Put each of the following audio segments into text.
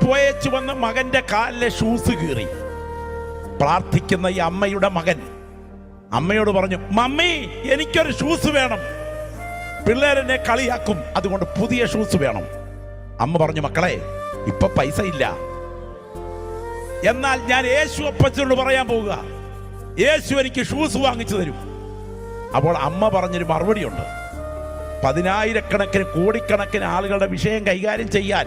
പോയേച്ചു വന്ന മകന്റെ കാലിലെ ഷൂസ് കീറി. പ്രാർത്ഥിക്കുന്ന ഈ അമ്മയുടെ മകൻ അമ്മയോട് പറഞ്ഞു, മമ്മി എനിക്കൊരു ഷൂസ് വേണം, പിള്ളേരെന്നെ കളിയാക്കും, അതുകൊണ്ട് പുതിയ ഷൂസ് വേണം. അമ്മ പറഞ്ഞു, മക്കളെ ഇപ്പൊ പൈസ ഇല്ല, എന്നാൽ ഞാൻ യേശു അപ്പച്ചനോട് പറയാൻ പോവുക, യേശു എനിക്ക് ഷൂസ് വാങ്ങിച്ചു തരും. അപ്പോൾ അമ്മ പറഞ്ഞൊരു മറുപടിയുണ്ട്. 10,000 കോടിക്കണക്കിന് ആളുകളുടെ വിഷയം കൈകാര്യം ചെയ്യാൻ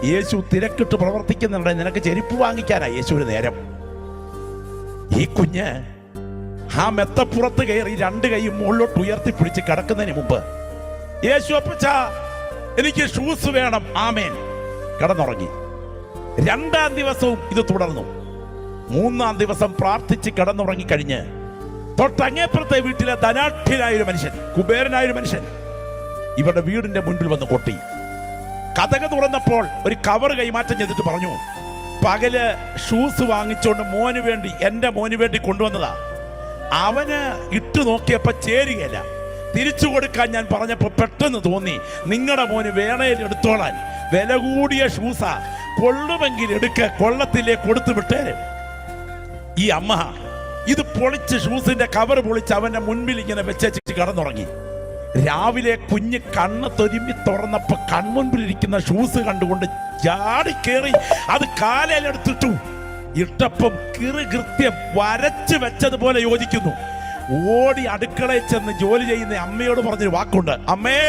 യേശു തിരക്കിട്ട് പ്രവർത്തിക്കുന്നുണ്ട്, നിനക്ക് ചെരുപ്പ് വാങ്ങിക്കാനാ യേശുവിന് നേരം. ഈ കുഞ്ഞ് ആ മെത്തപ്പുറത്ത് കയറി 2 കൈയും മുകളിലോട്ട് ഉയർത്തിപ്പിടിച്ച് കിടക്കുന്നതിന് മുമ്പ്, യേശു അപ്പച്ച എനിക്ക് ഷൂസ് വേണം, ആമേൻ, കിടന്നുറങ്ങി. 2-ാം ദിവസവും ഇത് തുടർന്നു. 3-ാം ദിവസം പ്രാർത്ഥിച്ച് കിടന്നുറങ്ങിക്കഴിഞ്ഞ് തൊട്ടങ്ങേപ്പുറത്തെ വീട്ടിലെ ധനാഢ്യനായൊരു മനുഷ്യൻ, കുബേരനായൊരു മനുഷ്യൻ ഇവരുടെ വീടിന്റെ മുൻപിൽ വന്ന് കൊട്ടി. കതക് തുറന്നപ്പോൾ ഒരു കവർ കൈമാറ്റം ചെയ്തിട്ട് പറഞ്ഞു, പകല് ഷൂസ് വാങ്ങിച്ചോണ്ട് മോന് വേണ്ടി, എന്റെ മോന് വേണ്ടി കൊണ്ടുവന്നതാ. അവന് ഇട്ടു നോക്കിയപ്പോ ചേരുകയില്ല, തിരിച്ചു കൊടുക്കാൻ ഞാൻ പറഞ്ഞപ്പോ പെട്ടെന്ന് തോന്നി നിങ്ങളുടെ മോന് വേണയിൽ എടുത്തോളാൻ, വില കൂടിയ ഷൂസാ, കൊള്ളുമെങ്കിൽ എടുക്ക, കൊള്ളത്തില്ലേ കൊടുത്തു വിട്ടേ. ഈ അമ്മ ഇത് പൊളിച്ച്, ഷൂസിന്റെ കവർ പൊളിച്ച് അവന്റെ മുൻപിൽ ഇങ്ങനെ വെച്ചു കടന്നുറങ്ങി. രാവിലെ കുഞ്ഞ് കണ്ണ് തൊരുമ്പി തുറന്നപ്പോ കൺമുൻപിലിരിക്കുന്ന ഷൂസ് കണ്ടുകൊണ്ട് ചാടിക്കേറി അത് കാലിലെടുത്തിട്ടു. ഇട്ടപ്പം കൃത്യം വരച്ചു വെച്ചതുപോലെ യോജിക്കുന്നു. ഓടി അടുക്കളയിൽ ചെന്ന് ജോലി ചെയ്യുന്ന അമ്മയോട് പറഞ്ഞൊരു വാക്കുണ്ട്, അമ്മേ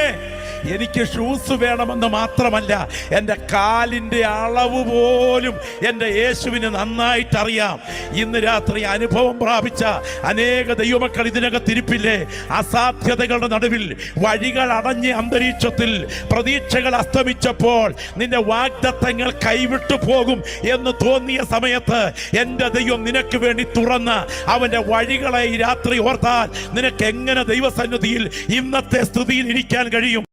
എനിക്ക് ഷൂസ് വേണമെന്ന് മാത്രമല്ല, എൻ്റെ കാലിൻ്റെ അളവ് പോലും എൻ്റെ യേശുവിന് നന്നായിട്ടറിയാം. ഇന്ന് രാത്രി അനുഭവം പ്രാപിച്ച അനേക ദൈവമക്കൾ ഇതിനകത്തിരിപ്പില്ലേ? അസാധ്യതകളുടെ നടുവിൽ, വഴികൾ അടഞ്ഞ അന്തരീക്ഷത്തിൽ, പ്രതീക്ഷകൾ അസ്തമിച്ചപ്പോൾ നിന്റെ വാഗ്ദത്തങ്ങൾ കൈവിട്ടു പോകും എന്ന് തോന്നിയ സമയത്ത് എൻ്റെ ദൈവം നിനക്ക് വേണ്ടി തുറന്ന അവൻ്റെ വഴികളെ ഈ രാത്രി ഓർത്താൽ നിനക്ക് എങ്ങനെ ദൈവസന്നിധിയിൽ ഇന്നത്തെ സ്തുതിയിൽ ഇരിക്കാൻ കഴിയും?